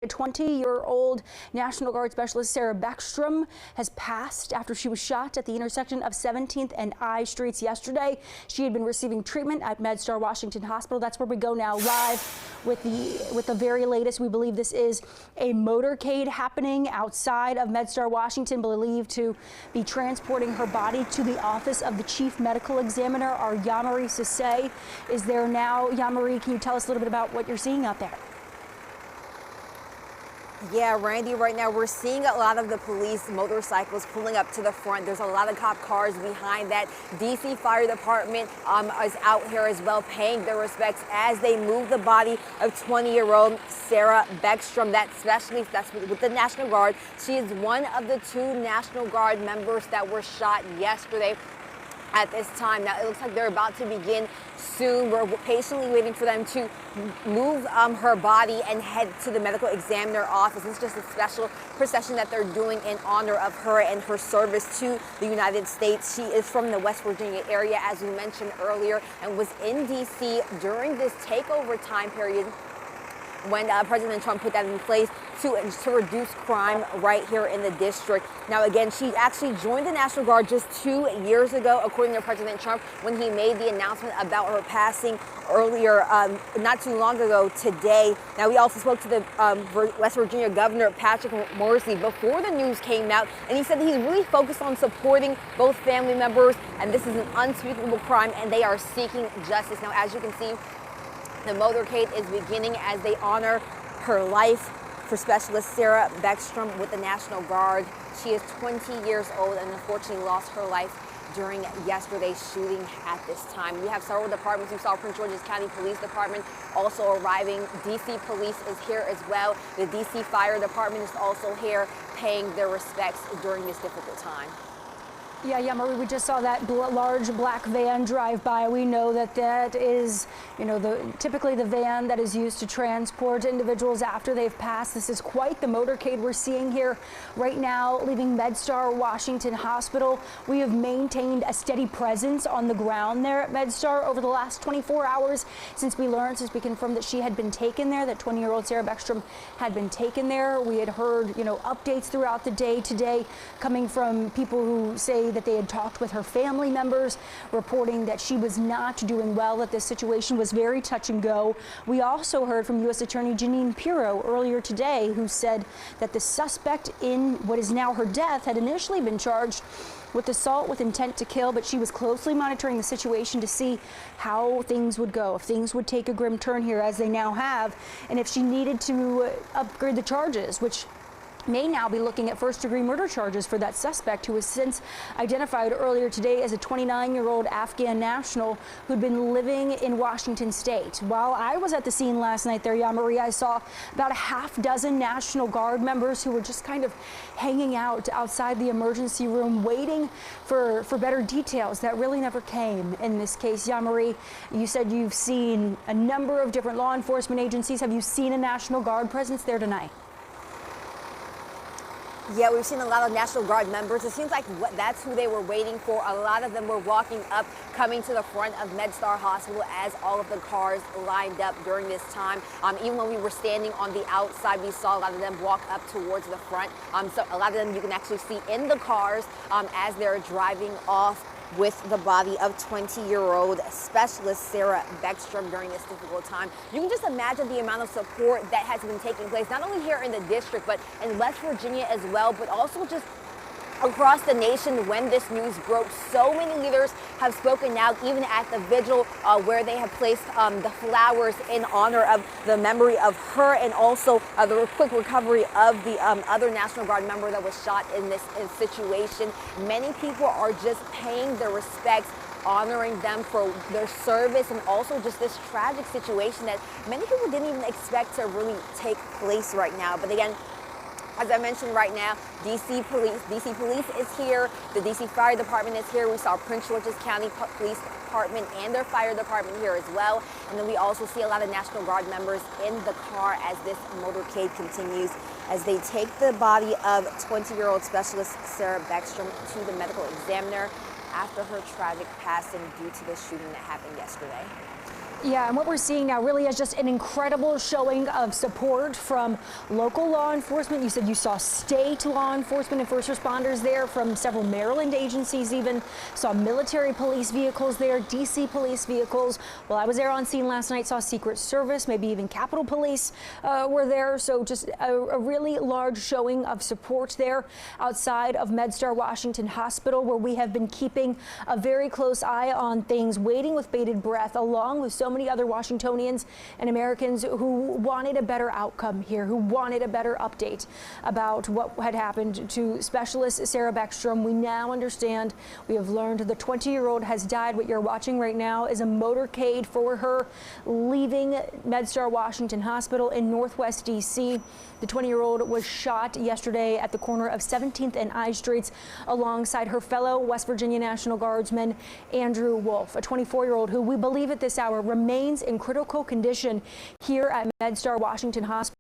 20-year-old National Guard Specialist Sarah Beckstrom has passed after she was shot at the intersection of 17th and I Streets yesterday. She had been receiving treatment at Medstar Washington Hospital. That's where we go now, live with the very latest. We believe this is a motorcade happening outside of Medstar Washington, believed to be transporting her body to the office of the Chief Medical Examiner. Our Yamari Sisse is there now. Yamari, can you tell us a little bit about what you're seeing out there? Yeah, Randy, right now we're seeing a lot of the police motorcycles pulling up to the front. There's a lot of cop cars behind that. DC Fire Department is out here as well, paying their respects as they move the body of 20-year-old Sarah Beckstrom, that specialist that's with the National Guard. She is one of the 2 National Guard members that were shot yesterday. At this time, now it looks like they're about to begin soon. We're patiently waiting for them to move her body and head to the medical examiner office. It's just a special procession that they're doing in honor of her and her service to the United States. She is from the West Virginia area, as we mentioned earlier, and was in D.C. during this takeover time period when President Trump put that in place to reduce crime right here in the district. Now, again, she actually joined the National Guard just 2 years ago, according to President Trump, when he made the announcement about her passing earlier, not too long ago today. Now, we also spoke to the West Virginia Governor, Patrick Morrisey, before the news came out, and he said that he's really focused on supporting both family members, and this is an unspeakable crime, and they are seeking justice. Now, as you can see, the motorcade is beginning as they honor her life for Specialist Sarah Beckstrom with the National Guard. She is 20 years old and unfortunately lost her life during yesterday's shooting at this time. We have several departments. You saw Prince George's County Police Department also arriving. DC Police is here as well. The DC Fire Department is also here paying their respects during this difficult time. Yeah, Marie, we just saw that large black van drive by. We know that that is, typically the van that is used to transport individuals after they've passed. This is quite the motorcade we're seeing here right now, leaving Medstar Washington Hospital. We have maintained a steady presence on the ground there at Medstar over the last 24 hours since we confirmed that she had been taken there, that 20-year-old Sarah Beckstrom had been taken there. We had heard, updates throughout the day today coming from people who say that they had talked with her family members, reporting that she was not doing well, that this situation was very touch and go. We also heard from U.S. Attorney Jeanine Pirro earlier today, who said that the suspect in what is now her death had initially been charged with assault with intent to kill, but she was closely monitoring the situation to see how things would go, if things would take a grim turn here, as they now have, and if she needed to upgrade the charges, which may now be looking at first-degree murder charges for that suspect, who was since identified earlier today as a 29-year-old Afghan national who'd been living in Washington state. While I was at the scene last night there, Yamarie, I saw about a half-dozen National Guard members who were just kind of hanging out outside the emergency room, waiting for better details that really never came in this case. Yamarie, you said you've seen a number of different law enforcement agencies. Have you seen a National Guard presence there tonight? Yeah, we've seen a lot of National Guard members. It seems like that's who they were waiting for. A lot of them were walking up, coming to the front of Medstar Hospital as all of the cars lined up during this time. Even when we were standing on the outside, we saw a lot of them walk up towards the front. So a lot of them you can actually see in the cars as they're driving off with the body of 20-year-old Specialist Sarah Beckstrom during this difficult time. You can just imagine the amount of support that has been taking place, not only here in the district, but in West Virginia as well, but also just across the nation when this news broke. So many leaders have spoken out, even at the vigil where they have placed the flowers in honor of the memory of her, and also the quick recovery of the other National Guard member that was shot in this situation. Many people are just paying their respects, honoring them for their service, and also just this tragic situation that many people didn't even expect to really take place right now. But again, as I mentioned right now, DC Police is here. The DC Fire Department is here. We saw Prince George's County Police Department and their fire department here as well. And then we also see a lot of National Guard members in the car as this motorcade continues, as they take the body of 20-year-old Specialist Sarah Beckstrom to the medical examiner after her tragic passing due to the shooting that happened yesterday. Yeah, and what we're seeing now really is just an incredible showing of support from local law enforcement. You said you saw state law enforcement and first responders there from several Maryland agencies, even saw military police vehicles there, DC police vehicles. Well, I was there on scene last night, saw Secret Service, maybe even Capitol Police were there. So just a really large showing of support there outside of Medstar Washington Hospital, where we have been keeping a very close eye on things, waiting with bated breath, along with so many other Washingtonians and Americans who wanted a better outcome here, who wanted a better update about what had happened to Specialist Sarah Beckstrom. We now understand, we have learned the 20-year-old has died. What you're watching right now is a motorcade for her leaving Medstar Washington Hospital in Northwest DC. The 20-year-old was shot yesterday at the corner of 17th and I Streets alongside her fellow West Virginia National Guardsman, Andrew Wolfe, a 24-year-old who we believe at this hour remains in critical condition here at Medstar Washington Hospital.